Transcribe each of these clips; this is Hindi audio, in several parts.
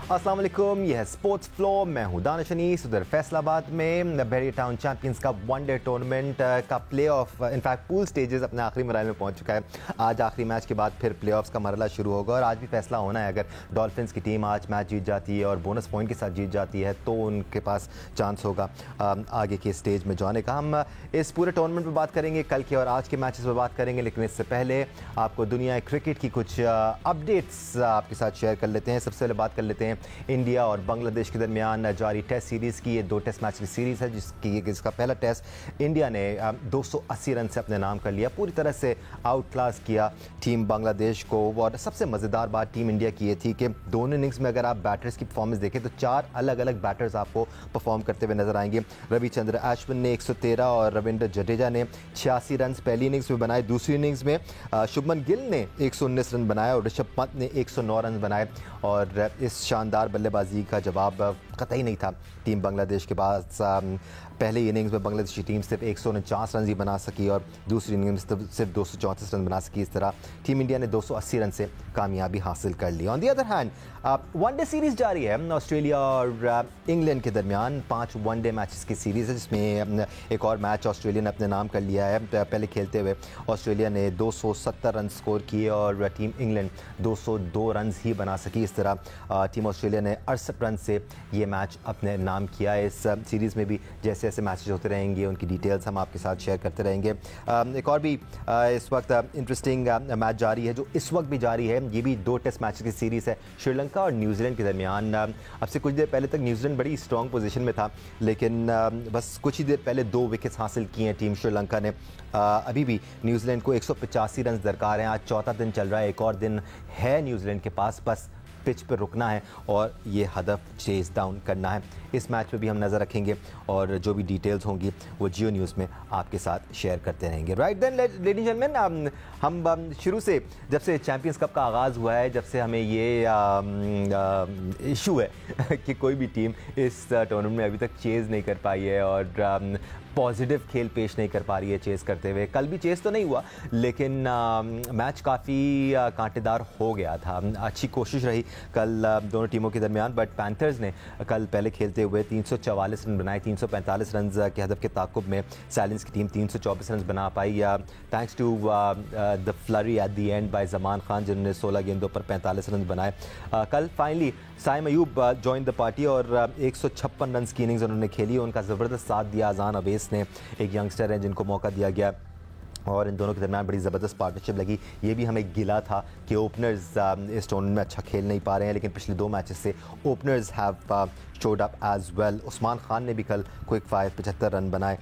अस्सलाम वालेकुम, यह है स्पोर्ट्स फ्लो। मैं हूं दानिश अनीस। उधर फैसलाबाद में बहरिया टाउन चैंपियंस का वनडे टूर्नामेंट का play of in fact pool stages अपने आखिरी मरहले में पहुंच चुका है। आज आखिरी मैच के बाद फिर प्ले ऑफ्स का मरहला शुरू होगा और आज भी फैसला होना है। अगर डॉल्फिन्स की टीम आज मैच जीत जाती है और बोनस पॉइंट के साथ जीत जाती है तो उनके पास चांस होगा आगे के स्टेज में जाने का। हम इस पूरे टूर्नामेंट पर बात करेंगे, कल के और आज के मैचेस पर बात करेंगे, लेकिन इससे पहले आपको दुनिया क्रिकेट की कुछ अपडेट्स आपके साथ शेयर कर लेते हैं। सबसे पहले बात कर लेते हैं इंडिया और बांग्लादेश के दरमियान जारी टेस्ट सीरीज़ की। ये 2 टेस्ट मैच की सीरीज़ है जिसका पहला टेस्ट इंडिया ने 280 रन से अपने नाम कर लिया, पूरी तरह से आउट क्लास किया टीम बांग्लादेश को। और सबसे मज़ेदार बात टीम इंडिया की ये थी कि दोनों इनिंग्स में अगर आप बैटर्स की परफॉर्मेंस देखें तो 4 अलग अलग बैटर्स आपको परफॉर्म करते हुए नजर आएंगे। रविचंद्र अश्विन ने 113 और रविंद्र जडेजा ने 86 रन पहली इनिंग्स में बनाए। दूसरी इनिंग्स में शुभमन गिल ने 119 रन बनाए और ऋषभ पंत ने 109 रन बनाए। और इस शानदार बल्लेबाजी का जवाब कतई नहीं था टीम बांग्लादेश के पास। पहले इनिंग्स में बांग्लादेशी टीम सिर्फ 149 रन ही बना सकी और दूसरी इनिंग्स में सिर्फ 234 रन बना सकी। इस तरह टीम इंडिया ने 280 रन से कामयाबी हासिल कर ली। On the other hand one day series जारी है ऑस्ट्रेलिया और इंग्लैंड के दरमियान। 5 वनडे मैचेस की सीरीज़ है जिसमें एक और मैच ऑस्ट्रेलिया ने अपने नाम कर लिया है। पहले खेलते हुए ऑस्ट्रेलिया ने 270 रन स्कोर किए और टीम इंग्लैंड 202 रन ही बना सकी। इस तरह टीम ऑस्ट्रेलिया ने 68 रन से ये मैच अपने नाम किया। इस सीरीज़ में भी जैसे जैसे मैचेस होते रहेंगे उनकी डिटेल्स हम आपके साथ शेयर करते रहेंगे। एक और भी इस वक्त इंटरेस्टिंग मैच जारी है जो इस वक्त भी जारी है। ये भी 2 टेस्ट मैच की सीरीज़ है श्रीलंका और न्यूजीलैंड के दरमियान। अब से कुछ देर पहले तक न्यूजीलैंड बड़ी स्ट्रॉन्ग पोजीशन में था, लेकिन बस कुछ ही देर पहले 2 विकेट्स हासिल किए हैं टीम श्रीलंका ने। अभी भी न्यूजीलैंड को 185 रन दरकार हैं। आज चौथा दिन चल रहा है, एक और दिन है न्यूजीलैंड के पास, बस पिच पर रुकना है और ये हदफ चेज डाउन करना है। इस मैच पे भी हम नज़र रखेंगे और जो भी डिटेल्स होंगी वो जियो न्यूज़ में आपके साथ शेयर करते रहेंगे। Right then ladies and gentleman, हम शुरू से जब से चैंपियंस कप का आगाज़ हुआ है, जब से हमें ये इशू है कि कोई भी टीम इस टूर्नामेंट में अभी तक चेज़ नहीं कर पाई है और पॉजिटिव खेल पेश नहीं कर पा रही है चेज़ करते हुए। कल भी चेज़ तो नहीं हुआ, लेकिन मैच काफ़ी कांटेदार हो गया था। अच्छी कोशिश रही कल दोनों टीमों के दरमियान, बट पैंथर्स ने कल पहले खेलते हुए 344 रन बनाए। 345 रन के हदफ के ताकुब में साइलेंस की टीम 324 रन बना पाई, thanks to the flurry at the end by Zaman Khan जिन्होंने 16 गेंदों पर 45 रन बनाए। कल finally Saim Ayub join the party और 156 रन की इनिंग्स उन्होंने खेली। उनका ज़बरदस्त साथ दिया अजान अवेस ने, एक यंगस्टर हैं जिनको मौका दिया गया और इन दोनों के दरमियान बड़ी ज़बरदस्त पार्टनरशिप लगी। ये भी हमें गिला था कि ओपनर्स इस टूर्नामेंट में अच्छा खेल नहीं पा रहे हैं, लेकिन पिछले 2 मैचेस से openers have showed up as well. Usman Khan ने भी कल क्विक फायर 75 रन बनाए।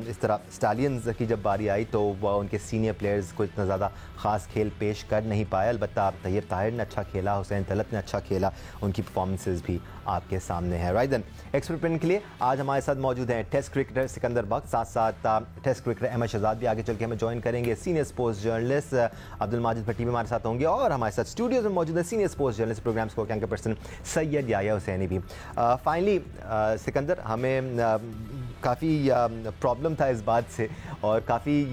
इस तरह स्टालियंस की जब बारी आई तो वह उनके सीनियर प्लेयर्स को इतना ज़्यादा ख़ास खेल पेश कर नहीं पाए। अलबत्ता तैयब ताहिर ने अच्छा खेला, हुसैन तलत ने अच्छा खेला, उनकी परफॉर्मेंसेज भी आपके सामने है। राइट देन, एक्सपर्ट ओपिनियन के लिए आज हमारे साथ मौजूद हैं टेस्ट क्रिकेटर सिकंदर बख्श, साथ साथ टेस्ट क्रिकेटर अहमद शहजाद भी आगे चल के हमें ज्वाइन करेंगे। Senior sports journalist Abdul Majid Bhatti भी हमारे साथ होंगे और हमारे साथ स्टूडियोज में मौजूद है सीनियर स्पोर्ट्स जर्नलिस्ट प्रोग्राम्स को एंकर पर्सन सैयद याया हुसैनी भी। फाइनली सिकंदर, हमें काफ़ी प्रॉब्लम था इस बात से और काफ़ी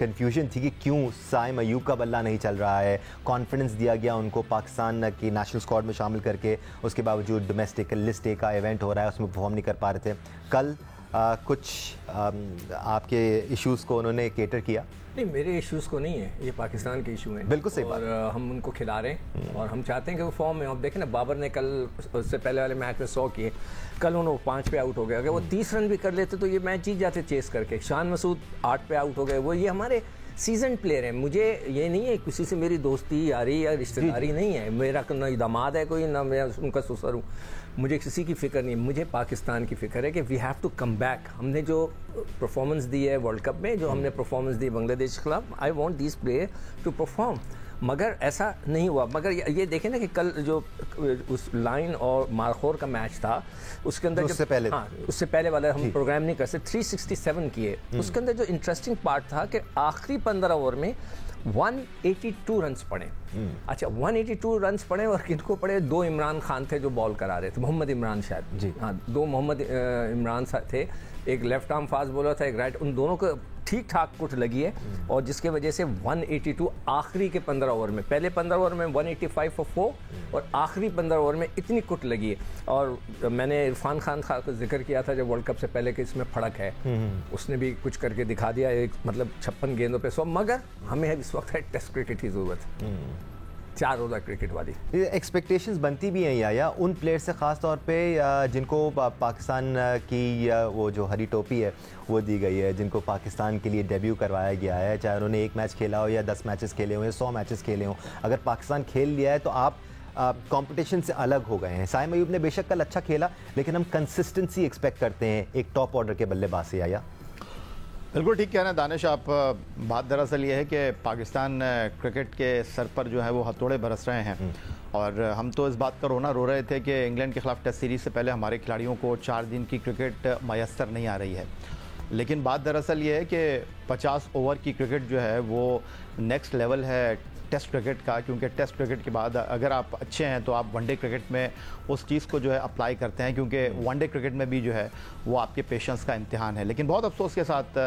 कन्फ्यूजन थी कि क्यों साइम अयूब का बल्ला नहीं चल रहा है। कॉन्फिडेंस दिया गया उनको पाकिस्तान की नेशनल स्क्वाड में शामिल करके, उसके बावजूद डोमेस्टिक लिस्ट डे का इवेंट हो रहा है उसमें परफॉर्म नहीं कर पा रहे थे। कल कुछ आपके इश्यूज़ को उन्होंने केटर किया? नहीं, मेरे इश्यूज़ को नहीं है, ये पाकिस्तान के इशू हैं। बिल्कुल सही बात। और हम उनको खिला रहे हैं और हम चाहते हैं कि वो फॉर्म में। अब देखें ना, बाबर ने कल उससे पहले वाले मैच में 100 किए, कल उन्होंने 5 पे आउट हो गए। अगर वो 30 रन भी कर लेते तो ये मैच जीत जाते चेस करके। शान मसूद 8 पे आउट हो गए। वो ये हमारे सीजन प्लेयर हैं। मुझे ये नहीं है किसी से मेरी दोस्ती यारी या रिश्तेदारी नहीं है। मेरा ना दामाद है कोई, ना मैं उनका ससुर हूँ। मुझे किसी की फ़िक्र नहीं है, मुझे पाकिस्तान की फ़िक्र है कि we have to come back. हमने जो परफॉर्मेंस दी है वर्ल्ड कप में, जो हमने परफॉर्मेंस दी बांग्लादेश के खिलाफ, I want this player to perform. मगर ऐसा नहीं हुआ। मगर ये देखें ना कि कल जो उस लाइन और मारखोर का मैच था उसके अंदर उससे पहले, हाँ, उससे पहले वाला हम प्रोग्राम नहीं कर सकते, 367 किए। उसके अंदर जो इंटरेस्टिंग पार्ट था कि आखिरी 15 ओवर में 182 रन्स पड़े। अच्छा, 182 रन्स पड़े और किनको पड़े? 2 इमरान खान थे जो बॉल करा रहे थे, मोहम्मद इमरान शायद जी, हाँ 2 मोहम्मद इमरान थे। एक लेफ्ट आर्म फास्ट बॉलर था, एक राइट। उन दोनों को ठीक ठाक कुट लगी है और जिसके वजह से 182 आखिरी के 15 ओवर में, पहले 15 ओवर में 185 फॉर 4 और आखिरी 15 ओवर में इतनी कुट लगी है। और मैंने इरफान खान का जिक्र किया था जब वर्ल्ड कप से पहले कि इसमें फर्क है, उसने भी कुछ करके दिखा दिया, एक मतलब 56 गेंदों पे 100, मगर हमें इस वक्त है टेस्ट क्रिकेट की ज़रूरत, 4 रोज़ा क्रिकेट वाली। एक्सपेक्टेशंस बनती भी हैं या उन प्लेयर से ख़ास तौर पे जिनको पाकिस्तान की वो जो हरी टोपी है वो दी गई है, जिनको पाकिस्तान के लिए डेब्यू करवाया गया है, चाहे उन्होंने 1 मैच खेला हो या 10 मैचेस खेले हो या 100 मैचेस खेले हो, अगर पाकिस्तान खेल लिया है तो आप कंपटीशन से अलग हो गए हैं। साइम अयूब ने बेशक कल अच्छा खेला, लेकिन हम कंसिस्टेंसी एक्सपेक्ट करते हैं एक टॉप ऑर्डर के बल्लेबाज से। आया बिल्कुल ठीक कहना दानिश आप। बात दरअसल ये है कि पाकिस्तान क्रिकेट के सर पर जो है वो हथौड़े बरस रहे हैं और हम तो इस बात का रोना रो रहे थे कि इंग्लैंड के खिलाफ टेस्ट सीरीज़ से पहले हमारे खिलाड़ियों को 4 दिन की क्रिकेट मैसर नहीं आ रही है। लेकिन बात दरअसल ये है कि 50 ओवर की क्रिकेट जो है वो नेक्स्ट लेवल है टेस्ट क्रिकेट का, क्योंकि टेस्ट क्रिकेट के बाद अगर आप अच्छे हैं तो आप वनडे क्रिकेट में उस चीज़ को जो है अप्लाई करते हैं, क्योंकि वनडे क्रिकेट में भी जो है वो आपके पेशेंस का इम्तिहान है। लेकिन बहुत अफसोस के साथ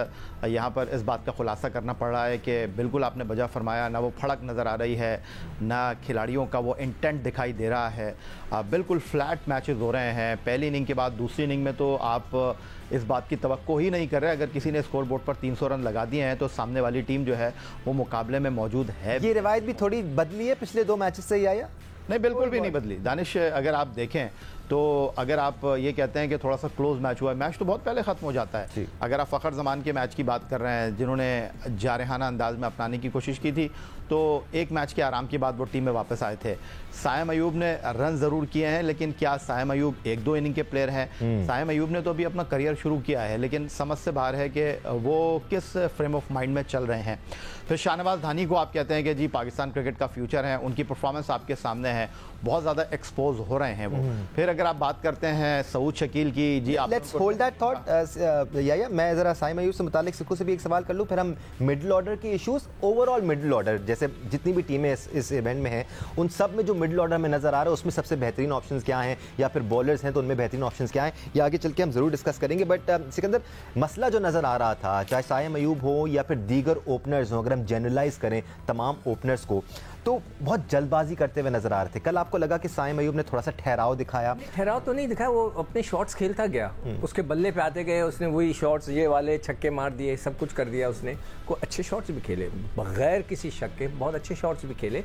यहाँ पर इस बात का खुलासा करना पड़ रहा है कि बिल्कुल आपने वजह फरमाया, ना वो फड़क नज़र आ रही है, ना खिलाड़ियों का वो इंटेंट दिखाई दे रहा है, बिल्कुल फ्लैट मैचेस हो रहे हैं। पहली इनिंग के बाद दूसरी इनिंग में तो आप इस बात की तवक्को ही नहीं कर रहे। अगर किसी ने स्कोर बोर्ड पर 300 रन लगा दिए हैं तो सामने वाली टीम जो है वो मुकाबले में मौजूद है। ये रिवायत भी थोड़ी बदली है पिछले 2 मैचेस से ही आया? नहीं, बिल्कुल भी नहीं बदली दानिश। अगर आप देखें तो अगर आप ये कहते हैं कि थोड़ा सा क्लोज मैच हुआ है, मैच तो बहुत पहले ख़त्म हो जाता है। अगर आप फ़खर ज़मान के मैच की बात कर रहे हैं जिन्होंने जारहाना अंदाज में अपनाने की कोशिश की थी, तो एक मैच के आराम के बाद वो टीम में वापस आए थे। साइम अयूब ने रन ज़रूर किए हैं, लेकिन क्या साइम अयूब 1-2 इनिंग के प्लेयर हैं? साइम अयूब ने तो अभी अपना करियर शुरू किया है, लेकिन समझ से बाहर है कि वो किस फ्रेम ऑफ माइंड में चल रहे हैं। फिर शाहनवाज धानी को आप कहते हैं कि जी पाकिस्तान क्रिकेट का फ्यूचर है, उनकी परफॉर्मेंस आपके सामने है, बहुत ज़्यादा एक्सपोज हो रहे हैं वो। फिर अगर आप बात करते हैं सऊद शकील की, जी आप लेट्स होल्ड दैट थॉट। या मैं ज़रा साइम अयूब से मुतालिक सिक्कू से भी एक सवाल कर लूँ, फिर हम मिडिल ऑर्डर के इशूज़, ओवरऑल मिडिल ऑर्डर, जैसे जितनी भी टीमें इस इवेंट में हैं उन सब में जो मिडिल ऑर्डर में नज़र आ रहा है उसमें सबसे बेहतरीन ऑप्शंस क्या हैं, या फिर बॉलर्स हैं तो उनमें बेहतरीन ऑप्शंस क्या हैं, ये आगे चल के हम ज़रूर डिस्कस करेंगे। बट सिकंदर, मसला जो नज़र आ रहा था, चाहे साइम अयूब हो या फिर दीगर ओपनर्स हो, अगर हम जनरलाइज करें तमाम ओपनर्स को, तो बहुत जल्दबाजी करते हुए नजर आ रहे थे। कल आपको लगा कि साइम अयूब ने थोड़ा सा ठहराव दिखाया? ठहराव तो नहीं दिखाया, वो अपने शॉट्स खेलता गया, उसके बल्ले पे आते गए, उसने वही शॉट्स ये वाले छक्के मार दिए, सब कुछ कर दिया उसने। को अच्छे शॉट्स भी खेले बगैर किसी शक के, बहुत अच्छे शॉट्स भी खेले,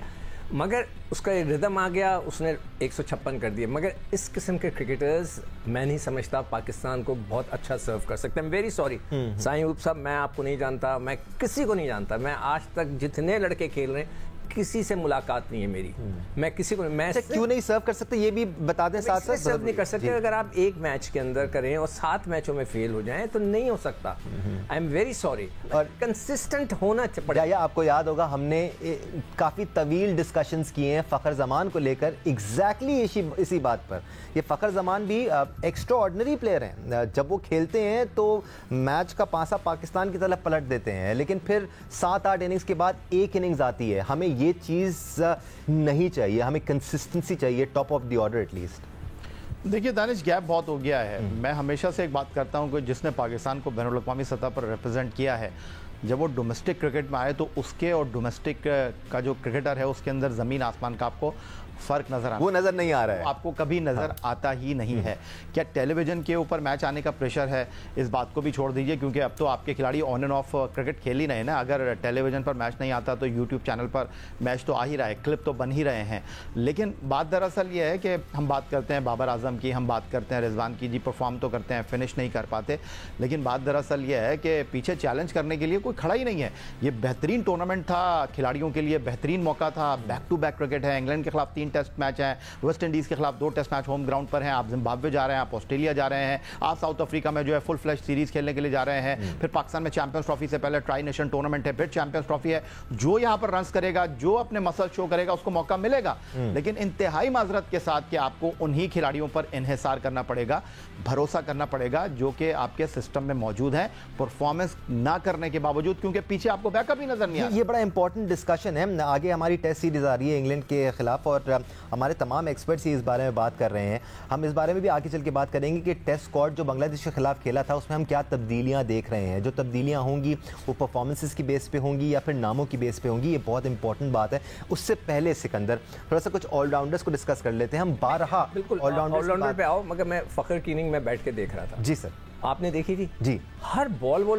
मगर उसका रिदम आ गया, उसने 156 कर दिए। मगर इस किस्म के क्रिकेटर्स मैं नहीं समझता पाकिस्तान को बहुत अच्छा सर्व कर सकते हैं। वेरी सॉरी साइम अयूब साहब, मैं आपको नहीं जानता, मैं किसी को नहीं जानता, मैं आज तक जितने लड़के खेल रहे हैं किसी से मुलाकात नहीं है मेरी, मैं किसी को, मैं क्यों नहीं सर्व कर सकते ये भी बता दें साथ साथ। सर्व नहीं कर सकते, अगर आप एक मैच के अंदर करें और 7 मैचों में फेल हो जाएं तो नहीं हो सकता। आई एम वेरी सॉरी, और कंसिस्टेंट होना पड़ेगा। या आपको याद होगा हमने काफ़ी तवील डिस्कशंस किए हैं फ़खर ज़मान को लेकर, एग्जैक्टली इसी बात पर। ये फ़खर ज़मान भी एक्स्ट्रा ऑर्डिनरी प्लेयर हैं, जब वो खेलते हैं तो मैच का पासा पाकिस्तान की तरफ पलट देते हैं, लेकिन फिर 7-8 इनिंग्स के बाद एक इनिंग्स आती है। हमें ये चीज़ नहीं चाहिए, हमें कंसिस्टेंसी चाहिए top of the order at least. देखिए दानिश, गैप बहुत हो गया है। मैं हमेशा से एक बात करता हूं कि जिसने पाकिस्तान को बैनुल अक़वामी सतह पर रिप्रेजेंट किया है, जब वो डोमेस्टिक क्रिकेट में आए तो उसके और डोमेस्टिक का जो क्रिकेटर है उसके अंदर ज़मीन आसमान का आपको फ़र्क नज़र आ, वो नज़र नहीं आ रहा है, आपको कभी नज़र आता ही नहीं है। क्या टेलीविज़न के ऊपर मैच आने का प्रेशर है, इस बात को भी छोड़ दीजिए, क्योंकि अब तो आपके खिलाड़ी ऑन एंड ऑफ क्रिकेट खेल ही रहे हैं ना। अगर टेलीविज़न पर मैच नहीं आता तो यूट्यूब चैनल पर मैच तो आ ही रहा है, क्लिप तो बन ही रहे हैं। लेकिन बात दरअसल ये है कि हम बात करते हैं बाबर आजम की, हम बात करते हैं रिजवान की, जी परफॉर्म तो करते हैं, फिनिश नहीं कर पाते, लेकिन बात दरअसल ये है कि पीछे चैलेंज करने के लिए कोई खड़ा ही नहीं है। ये बेहतरीन टूर्नामेंट था खिलाड़ियों के लिए, बेहतरीन मौका था, बैक टू बैक क्रिकेट है, इंग्लैंड के खिलाफ 3 टेस्ट मैच हैं, वेस्ट इंडीज के खिलाफ 2 टेस्ट मैच होम ग्राउंड पर हैं, आप जिम्बाब्वे जा रहे हैं, आप ऑस्ट्रेलिया जा रहे हैं, आप साउथ अफ्रीका में जो है फुल फ्लैश सीरीज खेलने के लिए जा रहे हैं, फिर पाकिस्तान में चैंपियंस ट्रॉफी से पहले ट्राई नेशन टूर्नामेंट है, फिर चैंपियंस ट्रॉफी है। जो यहां पर रन्स करेगा, जो अपने मसल शो करेगा, उसको मौका मिलेगा। लेकिन इंतहाई माजरत के साथ कि आपको उन्हीं खिलाड़ियों पर इन्हिसार करना पड़ेगा, भरोसा करना पड़ेगा जो कि आपके सिस्टम में मौजूद है, परफॉर्मेंस ना करने के बावजूद, क्योंकि पीछे आपको बैकअप ही नजर नहीं आ रहा। ये बड़ा इंपॉर्टेंट डिस्कशन है। आगे हमारी टेस्ट सीरीज आ रही है इंग्लैंड के खिलाफ, और हमारे तमाम एक्सपर्ट्स ही इस बारे में बात कर रहे हैं। हम इस बारे में भी आगे चल के बात करेंगे कि टेस्ट स्क्वाड जो बांग्लादेश के खिलाफ खेला था उसमें हम क्या तब्दीलियाँ देख रहे हैं। जो तब्दीलियाँ होंगी वो परफॉर्मेंसेस की बेस पे होंगी या फिर नामों की बेस पे होंगी, ये बहुत इंपॉर्टेंट बात है। उससे पहले सिकंदर थोड़ा सा कुछ ऑलराउंडर्स को डिस्कस कर लेते हैं। हम 12 बिल्कुल ऑलराउंडर पे आओ, मगर मैं फ़खर की इनिंग में बैठ के देख रहा था। जी सर, आपने देखी थी जी, हर बॉल वो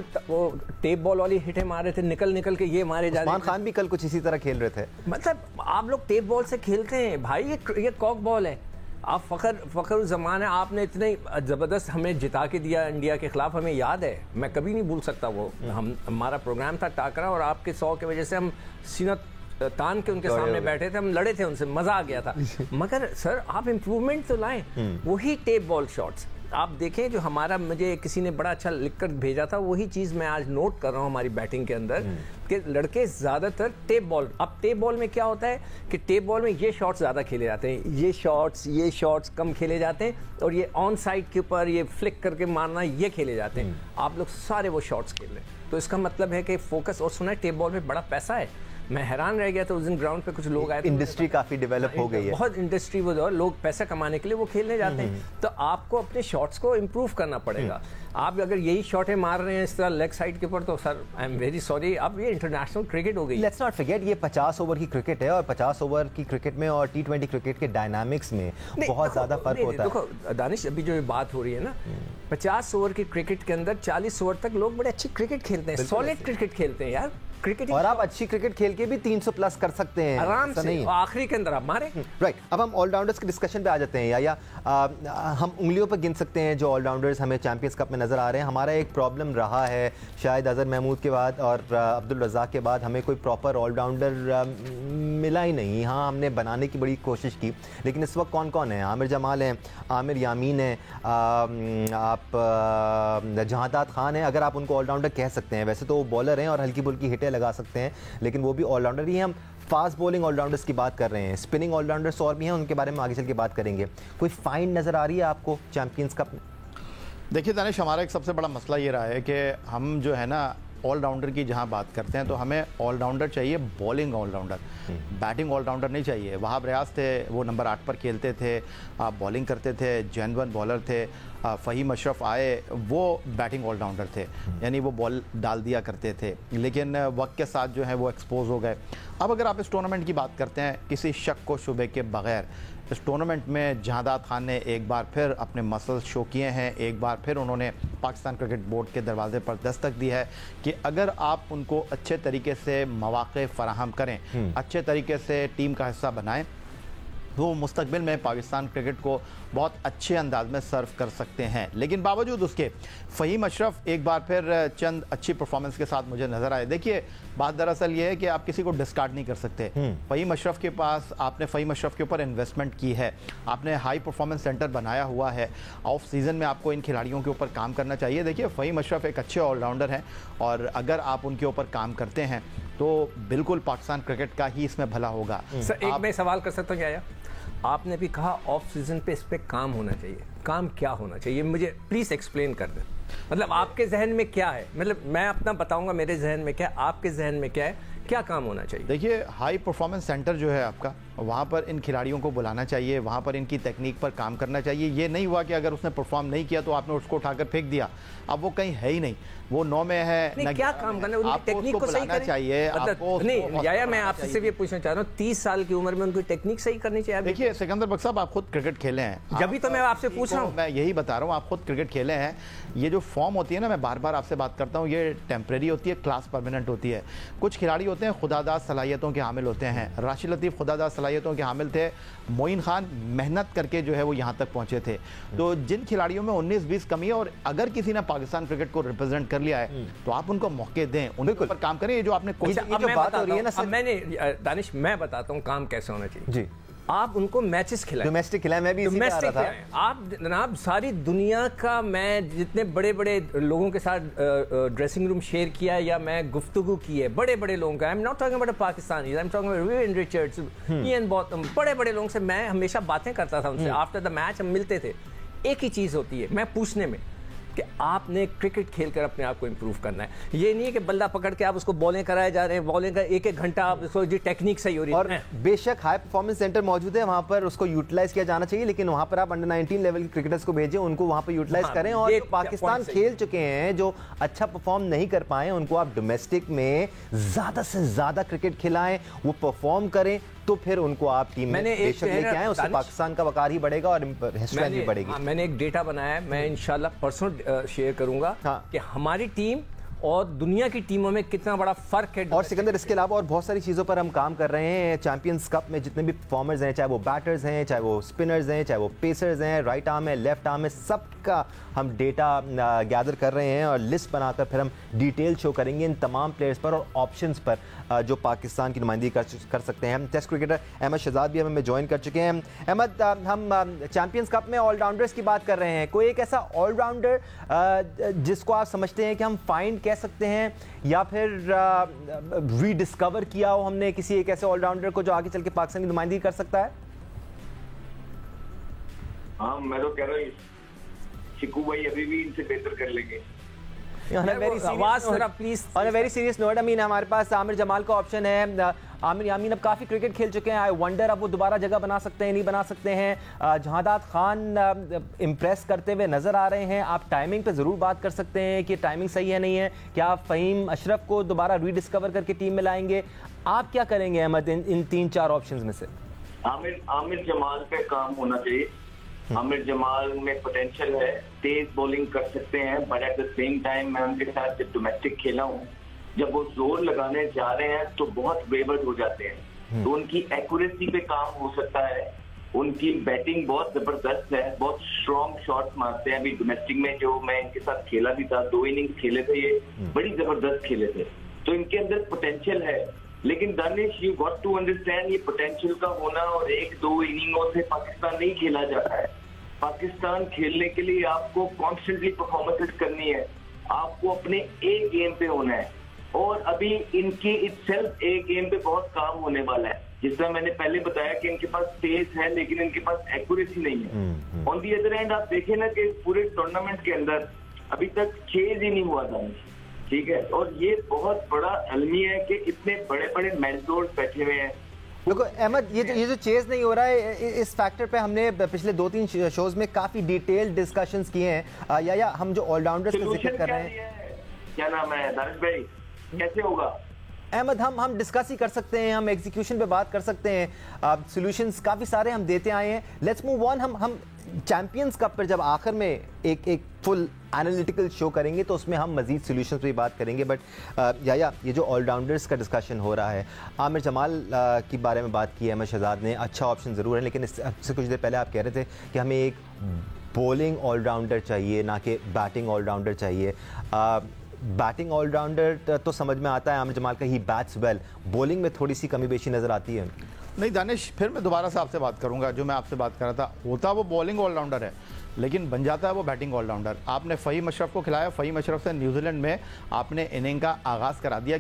टेप बॉल वाली हिटें मार रहे थे, निकल के ये मारे जा रहे थे। उस्मान खान भी कल कुछ इसी तरह खेल रहे थे। मतलब आप लोग टेप बॉल से खेलते हैं भाई, ये कॉक बॉल है। आप फ़खर ज़मान है, आपने इतने ज़बरदस्त हमें जिता के दिया इंडिया के ख़िलाफ़, हमें याद है, मैं कभी नहीं भूल सकता वो। हमारा प्रोग्राम था टाकरा और आपके 100 की वजह से हम सीना तान के उनके सामने बैठे थे, हम लड़े थे उनसे, मज़ा आ गया था। मगर सर आप इम्प्रूवमेंट तो लाएं। वही टेप बॉल शॉट्स आप देखें जो हमारा, मुझे किसी ने बड़ा अच्छा लिखकर भेजा था, वही चीज़ मैं आज नोट कर रहा हूँ हमारी बैटिंग के अंदर कि लड़के ज़्यादातर टेप बॉल। अब टेप बॉल में क्या होता है कि टेप बॉल में ये शॉट्स ज़्यादा खेले जाते हैं, ये शॉट्स कम खेले जाते हैं, और ये ऑन साइड के ऊपर ये फ्लिक करके मारना ये खेले जाते हैं। आप लोग सारे वो शॉट्स खेल रहे हैं, तो इसका मतलब है कि फोकस। और सुना है टेप बॉल में बड़ा पैसा है, मैं हैरान रह गया था उस दिन ग्राउंड पे कुछ लोग आए, इंडस्ट्री काफी डेवलप हो गई है, बहुत इंडस्ट्री वो, और लोग पैसा कमाने के लिए वो खेलने जाते हैं। तो आपको अपने शॉट्स को इम्प्रूव करना पड़ेगा। आप अगर यही शॉटें मार रहे हैं इस तरह लेग साइड के ऊपर, तो sir I am very sorry, अब ये इंटरनेशनल क्रिकेट हो गई। लेट्स नॉट फॉरगेट ये 50 ओवर की क्रिकेट है, और 50 ओवर की क्रिकेट में और T20 क्रिकेट के डायनामिक्स में बहुत ज्यादा फर्क होता है। देखो दानिश, अभी जो बात हो रही है ना, 50 ओवर की क्रिकेट के अंदर 40 ओवर तक लोग बड़े अच्छी क्रिकेट खेलते हैं, सॉलिड क्रिकेट खेलते हैं यार। क्रिकेट और आप अच्छी क्रिकेट खेल के भी 300 प्लस कर सकते हैं आराम से, आखिरी के अंदर आप मारे। राइट, अब हम ऑलराउंडर्स के डिस्कशन पे आ जाते हैं। या हम उंगलियों पर गिन सकते हैं जो ऑलराउंडर्स हमें चैंपियंस कप में नजर आ रहे हैं। हमारा एक प्रॉब्लम रहा है, शायद अजहर महमूद के बाद और अब्दुल रज़ाक के बाद हमें कोई प्रॉपर ऑलराउंडर मिला ही नहीं। हाँ, हमने बनाने की बड़ी कोशिश की, लेकिन इस वक्त कौन कौन है? आमिर जमाल हैं, आमिर यामीन है, आप जहादात खान है, अगर आप उनको ऑलराउंडर कह सकते हैं। वैसे तो वो बॉलर हैं और हल्की फुल्की हिटें लगा सकते हैं, लेकिन वो भी ऑलराउंडर ही हैं। हम फास्ट बॉलिंग ऑलराउंडर्स की बात कर रहे हैं, स्पिनिंग ऑलराउंडर्स और भी हैं, उनके बारे में आगे चल के बात करेंगे। कोई फाइंड नज़र आ रही है आपको चैंपियंस कप में? देखिए दानिश, हमारा एक सबसे बड़ा मसला ये रहा है कि हम जो है ना ऑलराउंडर की जहां बात करते हैं तो हमें ऑलराउंडर चाहिए, बॉलिंग ऑलराउंडर, बैटिंग ऑलराउंडर नहीं चाहिए। वहाब रियाज थे, वो नंबर 8 पर खेलते थे, बॉलिंग करते थे, जेनवन बॉलर थे। फ़हीम अशरफ आए, वो बैटिंग ऑलराउंडर थे, यानी वो बॉल डाल दिया करते थे, लेकिन वक्त के साथ जो है वो एक्सपोज हो गए। अब अगर आप इस टूर्नामेंट की बात करते हैं, किसी शक को शुबे के बगैर इस टूर्नामेंट में जहादात खान ने एक बार फिर अपने मसल्स शो किए हैं। एक बार फिर उन्होंने पाकिस्तान क्रिकेट बोर्ड के दरवाजे पर दस्तक दी है कि अगर आप उनको अच्छे तरीके से मौक़े फराहम करें, अच्छे तरीके से टीम का हिस्सा बनाएं, वो मुस्तकबिल में पाकिस्तान क्रिकेट को बहुत अच्छे अंदाज में सर्व कर सकते हैं। लेकिन बावजूद उसके फ़हीम अशरफ एक बार फिर चंद अच्छी परफॉर्मेंस के साथ मुझे नज़र आए। देखिए, बात दरअसल ये है कि आप किसी को डिस्कार्ड नहीं कर सकते। फ़हीम अशरफ के पास, आपने फ़हीम अशरफ के ऊपर इन्वेस्टमेंट की है, आपने हाई परफॉर्मेंस सेंटर बनाया हुआ है, ऑफ सीज़न में आपको इन खिलाड़ियों के ऊपर काम करना चाहिए। देखिए, फ़हीम अशरफ एक अच्छे ऑलराउंडर हैं और अगर आप उनके ऊपर काम करते हैं तो बिल्कुल पाकिस्तान क्रिकेट का ही इसमें भला होगा। सर, एक मैं सवाल कर सकता हूँ क्या? आपने भी कहा ऑफ सीजन पे इस पे काम होना चाहिए, काम क्या होना चाहिए? मुझे प्लीज एक्सप्लेन कर दें। मतलब आपके जहन में क्या है? मतलब मैं अपना बताऊंगा मेरे जहन में क्या, आपके जहन में क्या है, क्या काम होना चाहिए? देखिए, हाई परफॉर्मेंस सेंटर जो है आपका, वहाँ पर इन खिलाड़ियों को बुलाना चाहिए, वहाँ पर इनकी टेक्निक पर काम करना चाहिए। ये नहीं हुआ कि अगर उसने परफॉर्म नहीं किया तो आपने उसको उठाकर फेंक दिया। अब वो कहीं है ही नहीं, वो 9 में है नहीं, क्या काम करना है? टेक्निक को सही करना चाहिए आपको। नहीं यार, मैं आपसे सिर्फ ये पूछना चाह रहा हूँ, 30 साल की उम्र में उनकी टेक्निक सही करनी चाहिए। देखिए सिकंदर बख्श साहब, आप खुद क्रिकेट खेले हैं, जब भी तो मैं आपसे पूछ रहा हूँ, मैं यही बता रहा हूँ, आप खुद क्रिकेट खेले हैं। ये जो फॉर्म होती है ना, मैं बार बार आपसे बात करता हूँ, ये टेम्परेरी होती है, क्लास परमानेंट होती है। कुछ खिलाड़ी होते हैं खुदादार सलाहियतों के हामिल होते हैं। राशिद लतीफ़ खुदादार सलाहियतों के हामिल थे, मोइन खान मेहनत करके जो है वो यहाँ तक पहुँचे थे। तो जिन खिलाड़ियों में 19-20 कमी है, और अगर किसी ने पाकिस्तान क्रिकेट को रिप्रेजेंट कर लिया है तो आप उनको मौके दें, उनके ऊपर काम करें। ये जो आपने बात हो रही है ना, मैंने दानिश, मैं बताता हूँ काम कैसे होना चाहिए जी। आप उनको मैचेस खिलाएं, डोमेस्टिक खिलाएं। मैं भी इसी पे आ रहा था। आप जनाब सारी दुनिया का, मैं जितने बड़े बड़े लोगों के साथ ड्रेसिंग रूम शेयर किया या मैं गुफ्तगू की है बड़े बड़े लोगों का, I am not talking about Pakistani, I am talking about Vivian Richards, Ian Botham, बड़े बड़े लोगों से मैं हमेशा बातें करता था उनसे। आफ्टर द मैच हम मिलते थे, एक ही चीज होती है मैं पूछने में, कि आपने क्रिकेट खेलकर अपने आप को इंप्रूव करना है। ये नहीं है कि बल्ला पकड़ के आप उसको बॉलिंग कराए जा रहे हैं, बॉलिंग का एक घंटा आप उसको जी टेक्निक सही हो रही है। और बेशक हाई परफॉर्मेंस सेंटर मौजूद है, वहां पर उसको यूटिलाइज किया जाना चाहिए, लेकिन वहां पर आप अंडर 19 लेवल के क्रिकेटर्स को भेजें, उनको वहां पर यूटिलाइज करें। और जो पाकिस्तान खेल चुके हैं, जो अच्छा परफॉर्म नहीं कर पाए, उनको आप डोमेस्टिक में ज्यादा से ज्यादा क्रिकेट खिलाएं, वो परफॉर्म करें, तो फिर उनको आप टीम में बेशक लेके आए, उससे पाकिस्तान का वकार ही बढ़ेगा और स्ट्रेंथ भी बढ़ेगी। मैंने एक डेटा बनाया है, मैं इंशाल्लाह परसों शेयर करूंगा कि हमारी टीम और दुनिया की टीमों में कितना बड़ा फर्क है। और सिकंदर, इसके अलावा और बहुत सारी चीज़ों पर हम काम कर रहे हैं। चैंपियंस कप में जितने भी परफॉर्मर्स हैं, चाहे वो बैटर्स हैं, चाहे वो स्पिनर्स हैं, चाहे वो पेसर्स हैं, राइट आर्म है, लेफ्ट आर्म है, सबका हम डेटा गैदर कर रहे हैं और लिस्ट बनाकर फिर हम डिटेल शो करेंगे इन तमाम प्लेयर्स पर और ऑप्शंस पर जो पाकिस्तान की नुमाइंदगी कर सकते हैं। टेस्ट क्रिकेटर अहमद शहजाद भी हमें ज्वाइन कर चुके हैं। अहमद, हम चैंपियंस कप में ऑलराउंडर्स की बात कर रहे हैं, कोई एक ऐसा ऑलराउंडर जिसको आप समझते हैं कि हम फाइंड कह सकते हैं या फिर रीडिस्कवर किया हो हमने किसी एक ऐसे ऑलराउंडर को जो आगे चल के पाकिस्तान की नुमाइंदगी कर सकता है? हाँ, मैं तो कह रहा हूँ शिकू भाई अभी भी इनसे बेहतर कर लेंगे। वेरी सीरियस नोट, हमारे पास आमिर जमाल का ऑप्शन है। आमिर यामीन अब काफ़ी क्रिकेट खेल चुके हैं, आई वंडर अब वो दोबारा जगह बना सकते हैं, नहीं बना सकते हैं। जहादात खान इम्प्रेस करते हुए नज़र आ रहे हैं। आप टाइमिंग पे ज़रूर बात कर सकते हैं कि टाइमिंग सही है नहीं है। क्या आप फ़हीम अशरफ को दोबारा रीडिस्कवर करके टीम में लाएंगे? आप क्या करेंगे अहमद इन 3-4 ऑप्शंस में से? आमिर जमाल पे काम होना चाहिए। आमिर जमाल में पोटेंशियल है, तेज बॉलिंग कर सकते हैं, but at the same time मैं उनके साथ जब डोमेस्टिक खेला हूँ, जब वो जोर लगाने जा रहे हैं तो बहुत वेवर्ड हो जाते हैं। तो उनकी एक्यूरेसी पे काम हो सकता है। उनकी बैटिंग बहुत जबरदस्त है, बहुत स्ट्रॉन्ग शॉट्स मारते हैं। अभी डोमेस्टिक में जो मैं इनके साथ खेला भी था, 2 इनिंग्स खेले थे, ये बड़ी जबरदस्त खेले थे। तो इनके अंदर पोटेंशियल है, लेकिन Danish you got to understand ये पोटेंशियल का होना और 1-2 इनिंगों से पाकिस्तान नहीं खेला जाता है। पाकिस्तान खेलने के लिए आपको कॉन्स्टेंटली परफॉर्मेंस करनी है, आपको अपने एक गेम पे होना है। और अभी इनके इटसेल्फ एक गेम पे बहुत काम होने वाला है। जिस तरह मैंने पहले बताया कि इनके पास पेस है, लेकिन इनके पास एक्यूरेसी नहीं है। ऑन दी अदर एंड आप देखें ना कि पूरे टूर्नामेंट के अंदर अभी तक चेज ही नहीं हुआ था, ठीक है। और ये बहुत बड़ा अलमिया है कि इतने बड़े बड़े मैचडोर्स बैठे हुए हैं। देखो अहमद, ये जो चेज नहीं हो रहा है, इस फैक्टर पे हमने पिछले 2-3 शोज में काफी डिटेल्ड डिस्कशंस किए हैं। या हम जो ऑलराउंडर्स का जिक्र कर रहे हैं, क्या नाम है दानिश भाई, कैसे होगा अहमद? हम डिस्कस ही कर सकते हैं, हम एग्जीक्यूशन पे बात कर सकते हैं। सॉल्यूशंस काफ़ी सारे हम देते आए हैं। Let's move on. हम चैंपियंस कप पर जब आखिर में एक फुल एनालिटिकल शो करेंगे तो उसमें हम मजीद सॉल्यूशंस पे बात करेंगे। बट ये जो ऑलराउंडर्स का डिस्कशन हो रहा है, आमिर जमाल के बारे में बात की है अहमद शहजाद ने, अच्छा ऑप्शन ज़रूर है, लेकिन इससे कुछ देर पहले आप कह रहे थे कि हमें एक बॉलिंग ऑलराउंडर चाहिए, ना कि बैटिंग ऑलराउंडर चाहिए। बैटिंग ऑलराउंडर तो समझ में आता है, आमिर जमाल का ही बैट्स वेल, बॉलिंग में थोड़ी सी कमी बेशी नज़र आती है। नहीं दानिश, फिर मैं दोबारा से आपसे बात करूंगा। जो मैं आपसे बात कर रहा था, होता वो बॉलिंग ऑलराउंडर है, लेकिन बन जाता है वो बैटिंग ऑलराउंडर। आपने फ़हीम अशरफ को खिलाया, फ़हीम अशरफ से न्यूजीलैंड में आपने इनिंग का आगाज़ करा दिया।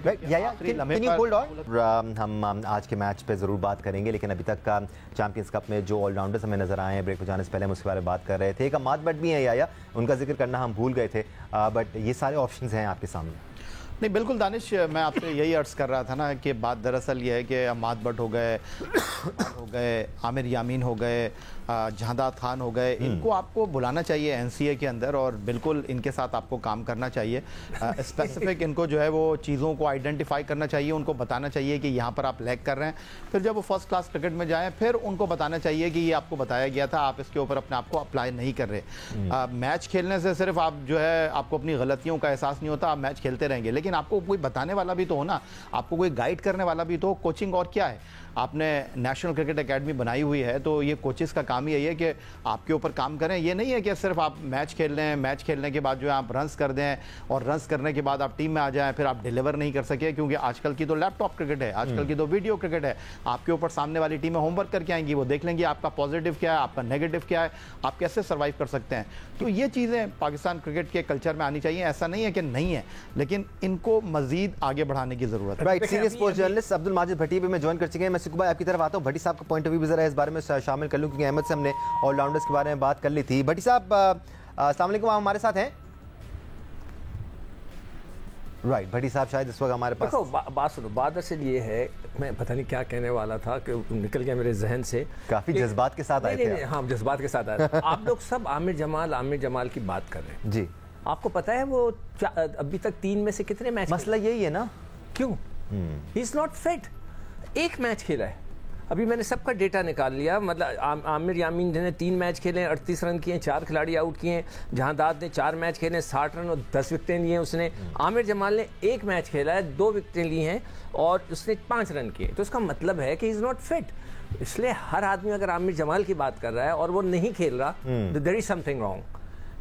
हम आज के मैच पे ज़रूर बात करेंगे, लेकिन अभी तक का चैंपियंस कप में जो ऑलराउंडर्स हमें नज़र आए हैं, ब्रेक हो जाने से पहले हम उसके बारे में बात कर रहे थे। एक अमाद बट भी है या उनका जिक्र करना हम भूल गए थे, बट ये सारे ऑप्शंस हैं आपके सामने। नहीं बिल्कुल दानिश, मैं आपसे यही अर्ज कर रहा था ना कि बात दरअसल ये है कि अमाद बट हो गए, आमिर यामीन हो गए, जहादात खान हो गए, इनको आपको बुलाना चाहिए एनसीए के अंदर और बिल्कुल इनके साथ आपको काम करना चाहिए। स्पेसिफिक इनको जो है वो चीज़ों को आइडेंटिफाई करना चाहिए, उनको बताना चाहिए कि यहाँ पर आप लैग कर रहे हैं। फिर जब वो फर्स्ट क्लास क्रिकेट में जाएँ, फिर उनको बताना चाहिए कि ये आपको बताया गया था, आप इसके ऊपर अपने आप को अप्लाई नहीं कर रहे। मैच खेलने से सिर्फ आप जो है आपको अपनी गलतियों का एहसास नहीं होता, आप मैच खेलते रहेंगे, लेकिन आपको कोई बताने वाला भी तो हो ना, आपको कोई गाइड करने वाला भी तो। कोचिंग और क्या है, आपने नेशनल क्रिकेट एकेडमी बनाई हुई है, तो ये कोचेस का काम ही यही है कि आपके ऊपर काम करें। ये नहीं है कि सिर्फ आप मैच खेल रहे हैं, मैच खेलने के बाद जो है आप रन्स कर दें और रन्स करने के बाद आप टीम में आ जाएं, फिर आप डिलीवर नहीं कर सके, क्योंकि आजकल की तो लैपटॉप क्रिकेट है, आजकल की तो वीडियो क्रिकेट है। आपके ऊपर सामने वाली टीमें होमवर्क करके आएंगी, वो देख लेंगी आपका पॉजिटिव क्या है, आपका नेगेटिव क्या है, आप कैसे सर्वाइव कर सकते हैं। तो ये चीज़ें पाकिस्तान क्रिकेट के कल्चर में आनी चाहिए। ऐसा नहीं है कि नहीं है, लेकिन इनको मजीद आगे बढ़ाने की जरूरत है। Right, senior sports journalist Abdul Majid Bhatti पे मैं ज्वाइन कर चुके हैं। मैं सिकू भाई आपकी तरफ आता हूँ, भट्टी साहब का पॉइंट ऑफ व्यू भी जरा इस बारे में शामिल कर लूँ, क्योंकि अहमद से हमने ऑलराउंडर्स के बारे में बात कर ली थी। भट्टी साहब अस्सलाम वालेकुम, आप हमारे साथ हैं? राइट, भट्टी साहब शायद इस वक्त हमारे पास। देखो बात सुनो, बात असल ये है, मैं पता नहीं क्या कहने वाला था कि निकल गया मेरे जहन से। काफी जज्बात के साथ आए थे। हाँ, जज्बात के साथ आए थे। आप लोग सब आमिर जमाल की बात कर रहे हैं जी। आपको पता है वो अभी तक 3 में से कितने मैच? मसला यही है ना, क्यों? He is not fit. एक मैच खेला है, अभी मैंने सबका डेटा निकाल लिया। मतलब आमिर यामीन ने 3 मैच खेले, 38 रन किए, 4 खिलाड़ी आउट किए। जहांदाद ने 4 मैच खेले, 60 रन और 10 विकेटें लिए उसने। आमिर जमाल ने 1 मैच खेला है, 2 विकेटें ली हैं और उसने 5 रन किए। तो उसका मतलब है कि इज नॉट फिट। इसलिए हर आदमी अगर आमिर जमाल की बात कर रहा है और वो नहीं खेल रहा, तो देयर इज समथिंग रॉन्ग।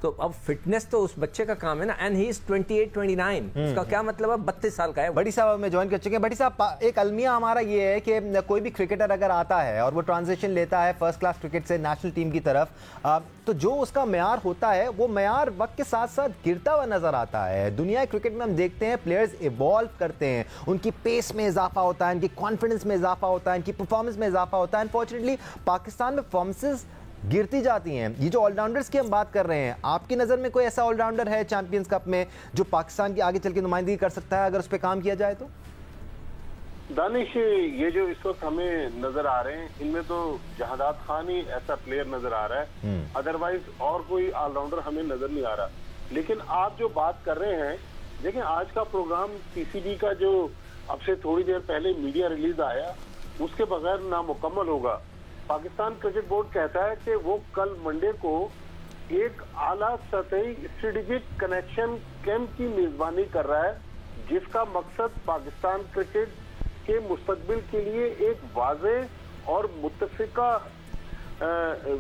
तो अब फिटनेस तो उस बच्चे का काम है ना। एंड ही इज 28-29, उसका क्या मतलब है? 32 साल का है। बड़ी साहब हमें ज्वाइन कर चुके हैं। बड़ी साहब, एक अलमिया हमारा ये है कि कोई भी क्रिकेटर अगर आता है और वो ट्रांजिशन लेता है फर्स्ट क्लास क्रिकेट से नेशनल टीम की तरफ, तो जो उसका मेयार होता है वो मेयार वक्त के साथ साथ गिरता हुआ नजर आता है। दुनिया क्रिकेट में हम देखते हैं प्लेयर्स इवॉल्व करते हैं, उनकी पेस में इजाफा होता है, उनकी कॉन्फिडेंस में इजाफा होता है, उनकी परफॉर्मेंस में इजाफा होता है। अनफॉर्चुनेटली पाकिस्तान में परफॉर्मेंसेस गिरती जाती हैं। ये जो ऑलराउंडर्स की हम बात कर रहे हैं, आपकी नज़र में कोई ऐसा ऑलराउंडर है चैंपियंस कप में जो पाकिस्तान की आगे चल के नुमाइंदगी कर सकता है अगर उस पर काम किया जाए तो? दानिश, ये जो इस वक्त हमें नजर आ रहे हैं इनमें तो जहादाद खान ही ऐसा प्लेयर नजर आ रहा है, अदरवाइज और कोई ऑलराउंडर हमें नजर नहीं आ रहा। लेकिन आप जो बात कर रहे हैं, देखिए आज का प्रोग्राम पीसीबी का जो अब से थोड़ी देर पहले मीडिया रिलीज आया उसके बगैर नामुकम्मल होगा। पाकिस्तान क्रिकेट बोर्ड कहता है कि वो कल मंडे को एक आला सतही स्ट्रेटेजिक कनेक्शन कैंप की मेजबानी कर रहा है, जिसका मकसद पाकिस्तान क्रिकेट के मुस्तकबिल के लिए एक वाज़े और मुत्तफिका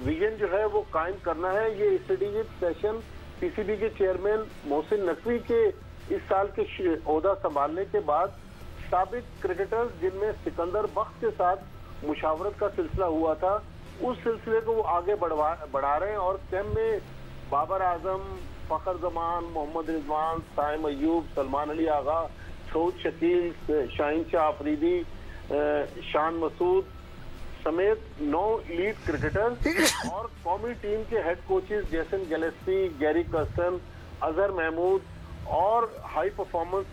विजन जो है वो कायम करना है। ये स्ट्रेटेजिक सेशन पीसीबी के चेयरमैन मोहसिन नकवी के इस साल के ओहदा संभालने के बाद साबिक क्रिकेटर्स जिनमें सिकंदर बख्श के साथ मुशावरत का सिलसिला हुआ था, उस सिलसिले को वो आगे बढ़ा रहे हैं। और कैंप में बाबर आजम, फखर जमान, मोहम्मद रिजवान, साइम अयूब, सलमान अली आगा, सऊद शकील, शाहीन शाह अफरीदी, शान मसूद समेत 9 लीड क्रिकेटर्स और कौमी टीम के हेड कोचेस जैसन गिलेस्पी, गैरी कर्सन, अजहर महमूद और high performance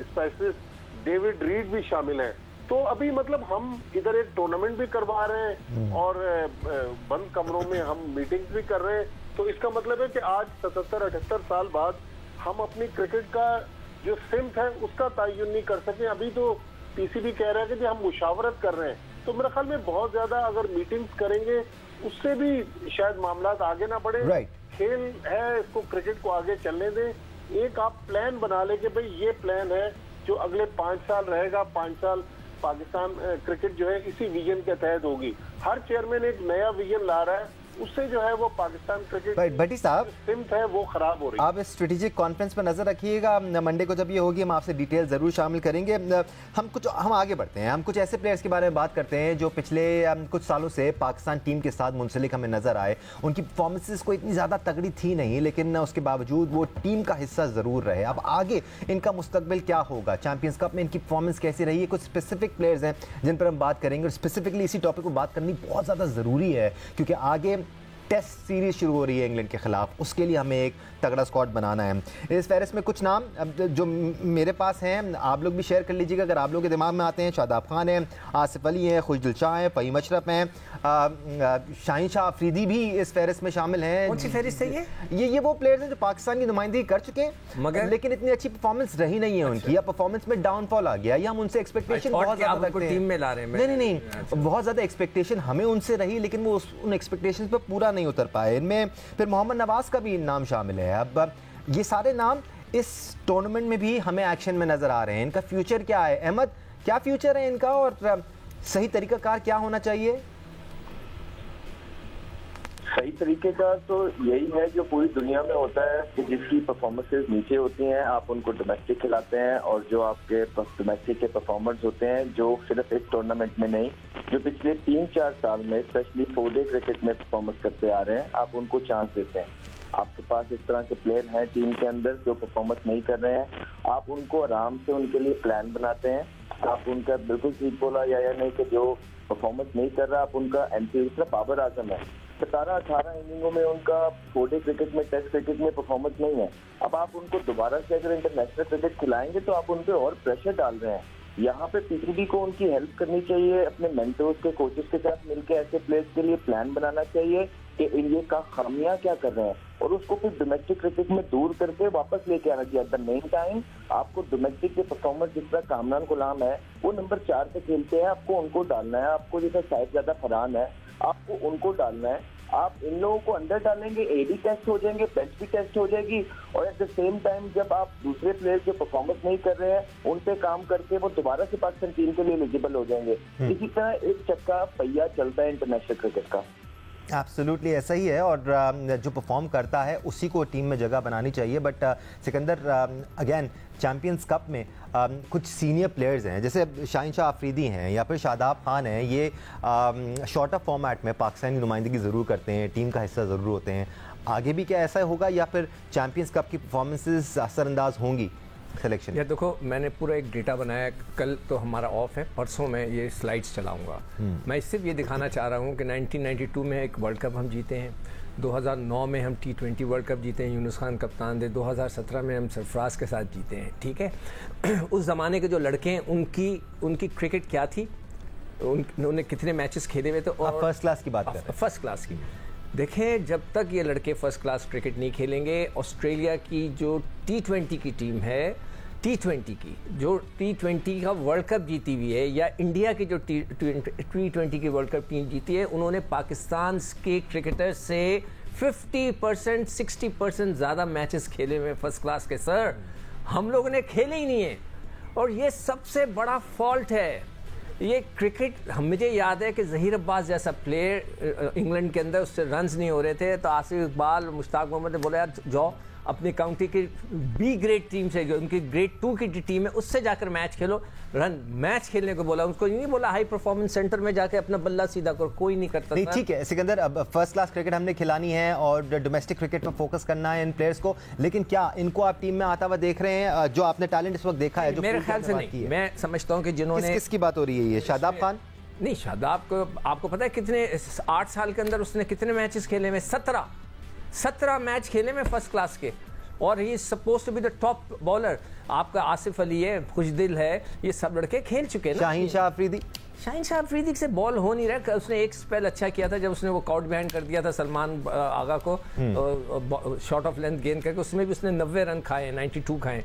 specialist David read भी शामिल हैं। तो अभी मतलब हम इधर एक टूर्नामेंट भी करवा रहे हैं और बंद कमरों में हम मीटिंग्स भी कर रहे हैं। तो इसका मतलब है कि आज 77-78 साल बाद हम अपनी क्रिकेट का जो सिमत है उसका तयन नहीं कर सके। अभी तो पीसीबी कह रहा है कि जी हम मुशावरत कर रहे हैं, तो मेरे ख्याल में बहुत ज्यादा अगर मीटिंग्स करेंगे उससे भी शायद मामला आगे ना बढ़े। खेल है, इसको क्रिकेट को आगे चलने दें। एक आप प्लान बना ले कि भाई ये प्लान है जो अगले 5 साल रहेगा, 5 साल पाकिस्तान क्रिकेट जो है इसी विजन के तहत होगी। हर चेयरमैन एक नया विजन ला रहा है, उससे जो है वो पाकिस्तान क्रिकेट भट्टी साहब सिमत है वो खराब हो रही है। आप इस स्ट्रेटेजिक कॉन्फ्रेंस पर नजर रखिएगा। मंडे को जब ये होगी हम आपसे डिटेल जरूर शामिल करेंगे। हम आगे बढ़ते हैं। हम कुछ ऐसे प्लेयर्स के बारे में बात करते हैं जो पिछले कुछ सालों से पाकिस्तान टीम के साथ मुंसलिक हमें नजर आए। उनकी परफॉर्मेंसेस कोई इतनी ज़्यादा तगड़ी थी नहीं, लेकिन उसके बावजूद वो टीम का हिस्सा ज़रूर रहे। अब आगे इनका मुस्तकबिल क्या होगा, चैंपियंस कप में इनकी परफॉर्मेंस कैसी रही है, कुछ स्पेसिफिक प्लेयर्स हैं जिन पर हम बात करेंगे। और स्पेसिफिकली इसी टॉपिक पर बात करनी बहुत ज़्यादा ज़रूरी है क्योंकि आगे टेस्ट सीरीज शुरू हो रही है इंग्लैंड के खिलाफ, उसके लिए हमें एक तगड़ा स्क्वाड बनाना है। इस फहरिस्त में कुछ नाम जो मेरे पास हैं आप लोग भी शेयर कर लीजिएगा अगर आप लोगों के दिमाग में आते हैं। शादाब खान हैं, आसिफ अली हैं, खुशदिल शाह हैं, फ़हीम अशरफ हैं, शाहीन शाह अफरीदी भी इस फहरिस्त में शामिल हैं। कौन सी फहरिस्त है ये वो प्लेयर्स हैं जो पाकिस्तान की नुमाइंदगी कर चुके हैं मगर लेकिन इतनी अच्छी परफॉर्मेंस रही नहीं है उनकी, या परफॉर्मेंस में डाउनफॉल आ गया, या हम उनसे एक्सपेक्टेशन बहुत ज़्यादा रखते हैं, टीम में ला रहे हैं। नहीं, बहुत ज़्यादा एक्सपेक्टेशन हमें उनसे रही लेकिन वो उन एक्सपेक्टेशन पर पूरा नहीं उतर पाए। इनमें फिर मोहम्मद नवाज का भी नाम शामिल है। अब ये सारे नाम इस टूर्नामेंट में भी हमें एक्शन में नजर आ रहे हैं। इनका फ्यूचर क्या है अहमद, क्या फ्यूचर है इनका और सही तरीकाकार क्या होना चाहिए? सही तरीके का तो यही है जो पूरी दुनिया में होता है कि जिसकी परफॉर्मेंसेस नीचे होती हैं आप उनको डोमेस्टिक खिलाते हैं, और जो आपके डोमेस्टिक के परफॉर्मर्स होते हैं जो सिर्फ इस टूर्नामेंट में नहीं जो पिछले 3-4 साल में स्पेशली 4-डे क्रिकेट में परफॉर्मेंस करते आ रहे हैं आप उनको चांस देते हैं। आपके पास इस तरह के प्लेयर हैं टीम के अंदर जो परफॉर्मेंस नहीं कर रहे हैं, आप उनको आराम से उनके लिए प्लान बनाते हैं। आप उनका बिल्कुल ठीक बोला या नहीं कि जो परफॉर्मेंस नहीं कर रहा आप उनका एंटी, बाबर आजम है 17-18 इनिंगों में उनका छोटे क्रिकेट में, टेस्ट क्रिकेट में परफॉर्मेंस नहीं है। अब आप उनको दोबारा से अगर इंटरनेशनल क्रिकेट खिलाएंगे तो आप उन पे और प्रेशर डाल रहे हैं। यहाँ पे पीसीबी को उनकी हेल्प करनी चाहिए, अपने मेंटर्स के कोचेस के साथ मिलकर ऐसे प्लेयर्स के लिए प्लान बनाना चाहिए कि ये का खामियां क्या कर रहे हैं और उसको फिर डोमेस्टिक क्रिकेट में दूर करके वापस लेके आना चाहिए। एट द मेन टाइम आपको डोमेस्टिक के परफॉर्मेंस जिस तरह कामरान गुलाम है वो नंबर 4 पे खेलते हैं, आपको उनको डालना है। आपको जैसे साहिबजादा फरहान है, आपको उनको डालना है। आप इन लोगों को अंदर डालेंगे, एडी टेस्ट हो जाएंगे, बेंच भी टेस्ट हो जाएगी और एट द सेम टाइम जब आप दूसरे प्लेयर्स जो परफॉर्मेंस नहीं कर रहे हैं उन पे काम करके वो दोबारा से पाकिस्तान टीम के लिए एलिजिबल हो जाएंगे। इसी तरह एक चक्का पहिया चलता है इंटरनेशनल क्रिकेट का। एब्सोल्युटली ऐसा ही है और जो परफॉर्म करता है उसी को टीम में जगह बनानी चाहिए। But Sikandar, again champions cup में कुछ सीनियर प्लेयर्स हैं, जैसे शाहीन शाह अफरीदी हैं या फिर शादाब खान हैं, ये शॉर्टर फॉर्मेट में पाकिस्तानी नुमाइंदगी ज़रूर करते हैं, टीम का हिस्सा ज़रूर होते हैं। आगे भी क्या ऐसा होगा या फिर चैम्पियंस कप की परफॉर्मेंसेस असरअंदाज होंगी सिलेक्शन? या देखो, मैंने पूरा एक डेटा बनाया, कल तो हमारा ऑफ है, परसों मैं ये स्लाइड्स चलाऊंगा। मैं सिर्फ ये दिखाना चाह रहा हूँ कि 1992 में एक वर्ल्ड कप हम जीते हैं, 2009 में हम T20 वर्ल्ड कप जीते हैं, यूनुस खान कप्तान थे, 2017 में हम सरफराज के साथ जीते हैं, ठीक है। उस ज़माने के जो लड़के हैं उनकी क्रिकेट क्या थी, उन्होंने कितने मैचेस खेले हुए थे। और फर्स्ट क्लास की बात करें, फर्स्ट क्लास की देखें, जब तक ये लड़के फर्स्ट क्लास क्रिकेट नहीं खेलेंगे, ऑस्ट्रेलिया की जो T20 की टीम है, T20 की जो T20 का वर्ल्ड कप जीती हुई है, या इंडिया की जो T20 की वर्ल्ड कप टीम जीती है, उन्होंने पाकिस्तान के क्रिकेटर्स से 50% 60% ज़्यादा मैचेस खेले हुए फर्स्ट क्लास के। सर, हम लोगों ने खेले ही नहीं है और ये सबसे बड़ा फॉल्ट है। ये क्रिकेट, मुझे याद है कि ज़हीर अब्बास जैसा प्लेयर इंग्लैंड के अंदर, उससे रन्स नहीं हो रहे थे तो आसिफ इकबाल, मुश्ताक मोहम्मद ने बोला यार जाओ अपनी काउंटी की बी ग्रेड टीम से, जो उनकी ग्रेड 2 की टीम है, उससे जाकर मैच खेलो। मैच खेलने को बोला, उसको नहीं बोला हाई परफॉर्मेंस सेंटर में जाके अपना बल्ला सीधा करो, कोई नहीं करता। नहीं, ठीक है सिकंदर, अब फर्स्ट क्लास क्रिकेट हमने खिलानी है और डोमेस्टिक क्रिकेट पर फोकस करना है इन प्लेयर्स को, लेकिन क्या इनको आप टीम में आता हुआ देख रहे हैं? जो आपने टैलेंट इस वक्त देखा है, जो मेरे ख्याल से नहीं, मैं समझता हूँ कि जिन्होंने, किसकी बात हो रही है? ये शादाब खान नहीं, शादाब को आपको पता है कितने 8 साल के अंदर उसने कितने मैचेस खेले में? 17 मैच खेले में फर्स्ट क्लास के, और he is suppose to be the top bowler. आपका आसिफ अली है, खुशदिल है, ये सब लड़के खेल चुके हैं। शाहीन शाह अफरीदी से बॉल हो नहीं रहा। उसने एक स्पेल अच्छा किया था जब उसने वो काउट बिहाइंड कर दिया था सलमान आगा को, शॉर्ट ऑफ लेंथ गेंद करके, उसमें भी उसने 90 रन खाए, 92 खाए।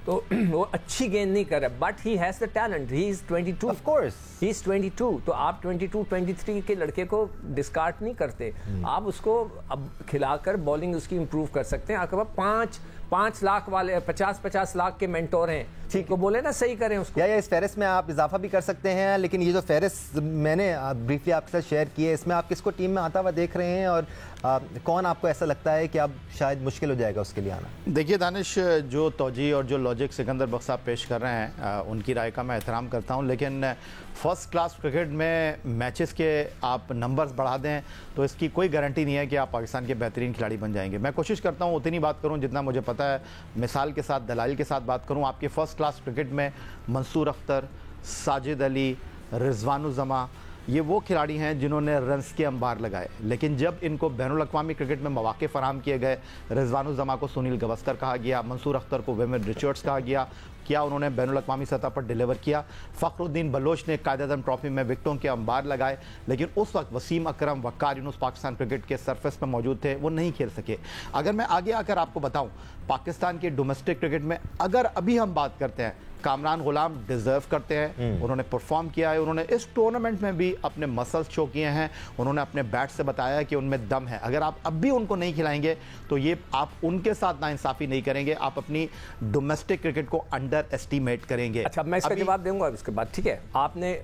तो वो अच्छी गेंद नहीं कर रहा, but he has the talent, he is 22, of course he is 22। तो आप 22-23 के लड़के को डिस्कार्ड नहीं करते, आप उसको अब खिलाकर बॉलिंग उसकी इंप्रूव कर सकते हैं। आपके पास 5 लाख वाले, 50 लाख के मेंटोर हैं, ठीक को बोले ना, सही करें उसको। या इस फेरिस्त में आप इजाफा भी कर सकते हैं, लेकिन ये जो फेरिस्त मैंने ब्रीफली आपके साथ शेयर की है, इसमें आप किसको टीम में आता हुआ देख रहे हैं और कौन आपको ऐसा लगता है कि अब शायद मुश्किल हो जाएगा उसके लिए आना? देखिए दानिश, जो तौजी और जो लॉजिक सिकंदर बख्श साहब पेश कर रहे हैं, उनकी राय का मैं एहतराम करता हूं, लेकिन फर्स्ट क्लास क्रिकेट में मैचेस के आप नंबर्स बढ़ा दें तो इसकी कोई गारंटी नहीं है कि आप पाकिस्तान के बेहतरीन खिलाड़ी बन जाएंगे। मैं कोशिश करता हूं उतनी बात करूं जितना मुझे पता है, मिसाल के साथ, दलाइल के साथ बात करूं। आपके फर्स्ट क्लास क्रिकेट में मंसूर अख्तर, साजिद अली, रिजवानुज़्ज़मा, ये वो खिलाड़ी हैं जिन्होंने रन्स के अंबार लगाए, लेकिन जब इनको बैनुल अक़वामी क्रिकेट में मौक़े फराहम किए गए, रिजवानुज़्ज़मा को सुनील गवस्कर कहा गया, मंसूर अख्तर को विविन रिचर्ड्स कहा गया, क्या उन्होंने बैनुल अक़वामी सतह पर डिलीवर किया? फ़खरुद्दीन बलोच ने कायद-ए-आज़म ट्रॉफी में विकेटों के अंबार लगाए, लेकिन उस वक्त वसीम अकरम, वक़ार यूनुस पाकिस्तान क्रिकेट के सरफेस पर मौजूद थे, वो नहीं खेल सके। अगर मैं आगे आकर आपको बताऊं, पाकिस्तान के डोमेस्टिक क्रिकेट में अगर अभी हम बात करते हैं, कामरान गुलाम डिजर्व करते हैं, उन्होंने परफॉर्म किया है, उन्होंने इस टूर्नामेंट में भी अपने मसल्स शो किए हैं, उन्होंने अपने बैट से बताया है कि उनमें दम है। अगर आप अब भी उनको नहीं खिलाएंगे तो ये आप उनके साथ नाइंसाफ़ी नहीं करेंगे, आप अपनी डोमेस्टिक क्रिकेट को अंडर एस्टीमेट करेंगे। अच्छा, मैं इसका जवाब दूंगा इसके बाद, ठीक है? आपने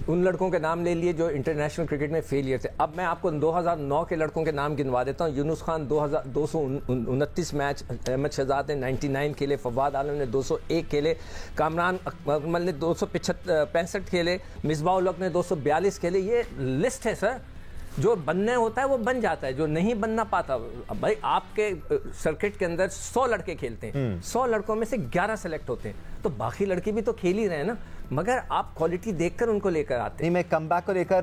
उन लड़कों के नाम ले लिए जो इंटरनेशनल क्रिकेट में फेलियर थे। अब मैं आपको 2009 के लड़कों के नाम गिनवा देता हूँ। यूनुस खान 229 मैच, अहमद शहजाद ने 99 खेले, फवाद आलम ने 201 खेले, कामरान अकमल ने 265 खेले, मिसबाह उल हक ने 242 खेले। ये लिस्ट है सर, जो बनने होता है वो बन जाता है, जो नहीं बनना पाता। अब भाई आपके सर्किट के अंदर 100 लड़के खेलते हैं, 100 लड़कों में से 11 सेलेक्ट होते हैं, तो बाकी लड़के भी तो खेल ही रहे हैं ना। मगर आप क्वालिटी देखकर उनको लेकर आते हैं। नहीं, मैं कमबैक को लेकर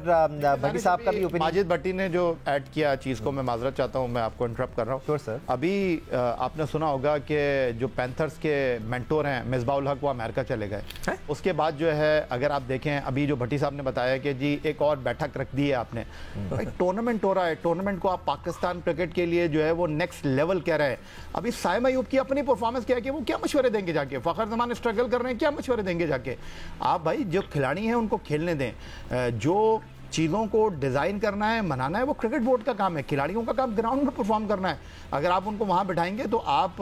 भट्टी साहब का भी ओपिनियन। माजिद भट्टी ने जो ऐड किया चीज़ को मैं माजरत चाहता हूँ, मैं आपको इंटरप्ट कर रहा हूँ। Sure sir. अभी आपने सुना होगा कि जो पैंथर्स के मेंटोर हैं मिसबाउल हक, वो अमेरिका चले गए। उसके बाद जो है अगर आप देखें, अभी जो भट्टी साहब ने बताया कि जी एक और बैठक रख दी है आपने, टूर्नामेंट हो रहा है, टूर्नामेंट को आप पाकिस्तान क्रिकेट के लिए जो है वो नेक्स्ट लेवल कह रहे हैं। अभी साइम अयूब की अपनी परफॉर्मेंस क्या है कि वो क्या मशवरे देंगे जाके, फखर जमान स्ट्रगल कर रहे हैं, क्या मशवरे देंगे जाके। आप भाई जो खिलाड़ी हैं उनको खेलने दें। जो चीज़ों को डिज़ाइन करना है, मनाना है, वो क्रिकेट बोर्ड का काम है। खिलाड़ियों का काम ग्राउंड में परफॉर्म करना है। अगर आप उनको वहाँ बिठाएंगे तो आप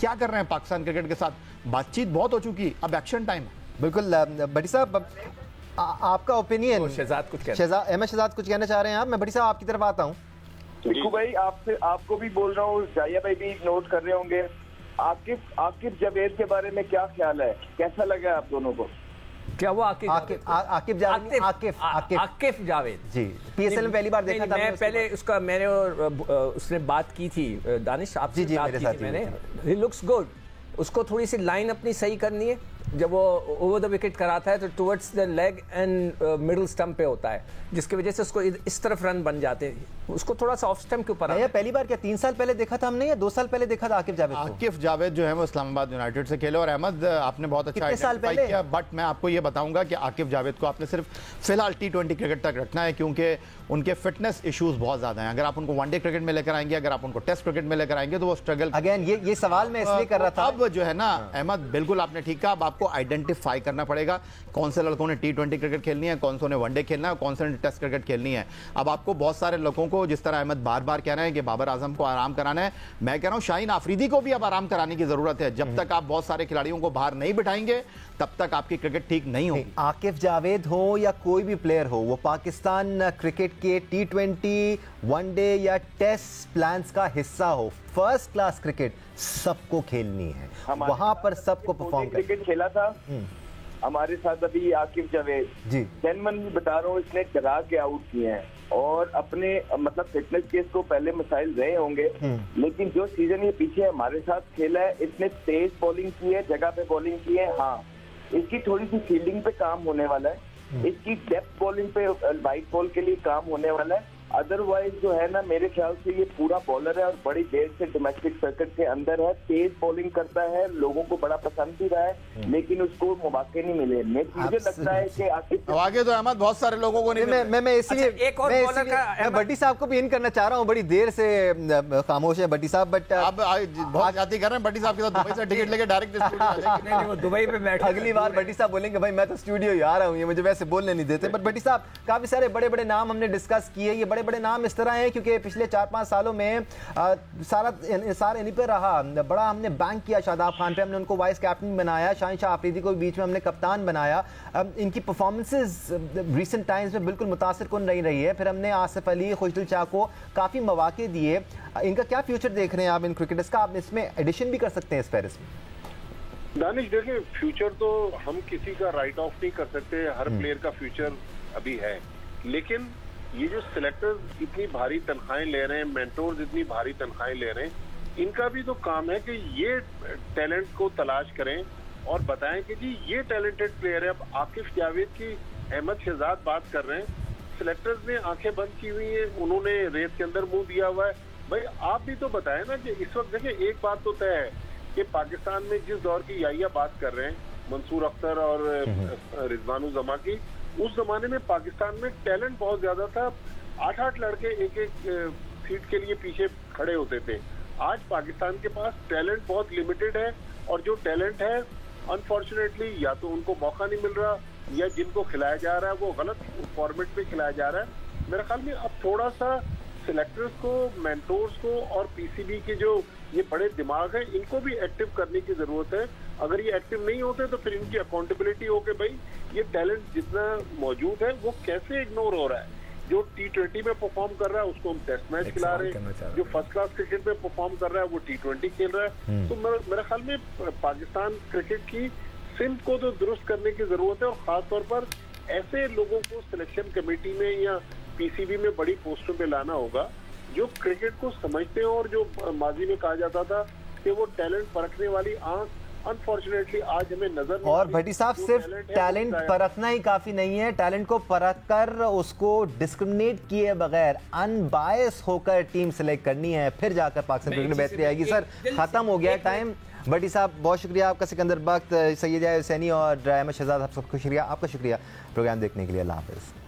क्या कर रहे हैं पाकिस्तान क्रिकेट के साथ? बातचीत बहुत हो चुकी, अब एक्शन टाइम है। बिल्कुल भट्टी साहब, आपका ओपिनियन। शहजाद कुछ शहजाद कुछ कहना चाह रहे हैं आप? मैं भट्टी साहब आपकी तरफ आता हूँ। बिल्कुल भाई, आपको भी बोल रहा हूँ, जाहिया भाई भी नोट कर रहे होंगे। आकिब जावेद के बारे में क्या ख्याल है, कैसा लगा आप दोनों को? क्या वो आकिब जावेद जी पीएसएल में पहली बार देखा था। मैं पहले उसका मैंने और उसने बात की थी, दानिश आपसे जी बात की थी मैंने। He looks good. उसको थोड़ी सी लाइन अपनी सही करनी है। जब वो ओवर द विकेट कराता है तो towards the leg and middle stump पे होता है, जिसकी वजह से उसको इस तरफ रन बन जाते हैं। उसको थोड़ा सा ऑफ स्टंप के ऊपर। ये पहली बार क्या 3 साल पहले देखा था हमने या 2 साल पहले देखा था आकिब जावेद को? आकिब जावेद जो है वो इस्लामाबाद यूनाइटेड से खेले। और अहमद, आपने बहुत अच्छा आइडेंटिफाई किया, बट मैं आपको ये बताऊंगा कि आकिब जावेद को आपने सिर्फ फिलहाल T20 क्रिकेट तक रखना है, क्योंकि उनके फिटनेस इश्यूज बहुत ज्यादा हैं। अगर आप उनको वनडे क्रिकेट में लेकर आएंगे, अगर आप उनको टेस्ट क्रिकेट में लेकर आएंगे तो वो स्ट्रगल। अगेन ये सवाल मैं इसलिए कर रहा था। अब जो है ना अहमद, बिल्कुल आपने ठीक कहा, अब आपको आइडेंटिफाई करना पड़ेगा कौन से लड़कों ने T20 क्रिकेट खेलनी है, कौन से ने वनडे खेलना है, कौन से ने टेस्ट क्रिकेट खेलनी है। अब आपको बहुत सारे लोगों को, जिस तरह अहमद बार बार कह रहे हैं कि बाबर आजम को आराम कराना है, मैं कह रहा हूं शाहीन आफरीदी को भी अब आराम कराने की जरूरत है। जब तक आप बहुत सारे खिलाड़ियों को बाहर नहीं बिठाएंगे तब तक आपकी क्रिकेट ठीक नहीं होगी। आकिब जावेद हो या कोई भी प्लेयर हो, वो पाकिस्तान क्रिकेट के T20, वनडे या टेस्ट प्लान्स का हिस्सा हो, फर्स्ट क्लास क्रिकेट सबको खेलनी है, वहां पर सबको परफॉर्म करना। क्रिकेट खेला था हमारे साथ अभी आकिब जावेद जी, जेनमन बता रहा हूँ, इसने डरा के आउट किए हैं। और अपने मतलब फिटनेस केस को पहले मसाइल रहे होंगे, लेकिन जो सीजन ये पीछे हमारे साथ खेला है, इसने तेज बॉलिंग की है, जगह पे बॉलिंग की है। हाँ, इसकी थोड़ी सी फील्डिंग पे काम होने वाला है, इसकी डेप्थ बॉलिंग पे वाइट बॉल के लिए काम होने वाला है। अदरवाइज जो है ना, मेरे ख्याल से ये पूरा बॉलर है और बड़ी देर से डोमेस्टिक सर्किट के अंदर है, तेज बॉलिंग करता है, लोगों को बड़ा पसंद भी रहा है, लेकिन उसको मौके नहीं मिले। मुझे लगता है कि आगे तो अहमद बहुत सारे लोगों को नहीं। मैं इसलिए एक और बॉलर का भट्टी साहब को भी इन करना चाह रहा हूँ, बड़ी देर से खामोश है भट्टी साहब, बट अब बहुत जाती कर रहे हैं भट्टी साहब के साथ दुबई से टिकट लेके डायरेक्ट नहीं, वो दुबई पे बैठे। अगली बार भट्टी साहब बोलेंगे भाई मैं तो स्टूडियो ही आ रहा हूँ, ये मुझे वैसे बोलने नहीं देते। बट भट्टी साहब, काफी सारे बड़े बड़े नाम हमने डिस्कस किए। ये बड़े बड़े नाम इस तरह हैं क्योंकि पिछले 4-5 सालों में सारा इन्हीं पे रहा। बड़ा हमने बैंक किया शादाब खान पे, हमने उनको वाइस कैप्टन बनाया, शाहीन शाह आफरीदी को बीच में हमने कप्तान बनाया। इनकी परफॉर्मेंसेस रिसेंट टाइम्स में बिल्कुल मुतासिर कुन नहीं रही है। फिर हमने आसिफ अली, खुशदिल शाह को काफ़ी मौके दिए। इनका क्या फ्यूचर देख रहे हैं आप इन क्रिकेटर्स का? आप इसमें एडिशन भी कर सकते हैं इस फहरिस्त में। दानिश, देखिए, फ्यूचर तो हम किसी का राइट ऑफ नहीं कर सकते, हर प्लेयर का फ्यूचर अभी है। लेकिन ये जो सिलेक्टर्स इतनी भारी तनख्वाहें ले रहे हैं, मेंटोर्स इतनी भारी तनख्वाहें ले रहे हैं, इनका भी तो काम है कि ये टैलेंट को तलाश करें और बताएं कि जी ये टैलेंटेड प्लेयर है। अब आकिब जावेद की अहमद शहजाद बात कर रहे हैं, सिलेक्टर्स ने आंखें बंद की हुई हैं, उन्होंने रेस के अंदर मुंह दिया हुआ है। भाई आप भी तो बताएं ना कि इस वक्त देखिए, एक बात तो तय है कि पाकिस्तान में जिस दौर की याहिया बात कर रहे हैं, मंसूर अख्तर और रिजवानुज़्ज़मा की, उस जमाने में पाकिस्तान में टैलेंट बहुत ज्यादा था। 8-8 लड़के एक सीट के लिए पीछे खड़े होते थे। आज पाकिस्तान के पास टैलेंट बहुत लिमिटेड है, और जो टैलेंट है अनफॉर्चुनेटली या तो उनको मौका नहीं मिल रहा, या जिनको खिलाया जा रहा है वो गलत फॉर्मेट में खिलाया जा रहा है। मेरे ख्याल में अब थोड़ा सा सिलेक्टर्स को, मेंटोर्स को और पीसीबी के जो ये बड़े दिमाग हैं, इनको भी एक्टिव करने की जरूरत है। अगर ये एक्टिव नहीं होते तो फिर इनकी अकाउंटेबिलिटी हो कि भाई ये टैलेंट जितना मौजूद है वो कैसे इग्नोर हो रहा है। जो T20 में परफॉर्म कर रहा है उसको हम टेस्ट मैच खिला रहे हैं, जो फर्स्ट क्लास क्रिकेट में परफॉर्म कर रहा है वो T20 खेल रहा है। तो मेरे ख्याल में पाकिस्तान क्रिकेट की सिमत को तो दुरुस्त करने की जरूरत है, और खासतौर पर ऐसे लोगों को सिलेक्शन कमेटी में या पीसीबी में बड़ी पोस्टों पे लाना होगा जो क्रिकेट को समझते हो, और जो माजी में कहा जाता था कि वो टैलेंट परखने वाली आंख अनफॉर्चुनेटली आज हमें नजर नहीं और आती। भट्टी साहब जो सिर्फ talent है, टैलेंट वो है। परखना ही काफी नहीं है, टैलेंट को परख कर उसको डिस्क्रिमिनेट किए बगैर अनबायस होकर टीम सेलेक्ट करनी है, फिर जाकर पाकिस्तान क्रिकेट में बेहतरी आएगी। सर खत्म हो गया टाइम। भट्टी साहब बहुत शुक्रिया आपका, सिकंदर बख्त, सैयद हुसैनी और अहमद शहजाद, आप सबका शुक्रिया, आपका शुक्रिया प्रोग्राम देखने के लिए। अल्लाह हाफिज़।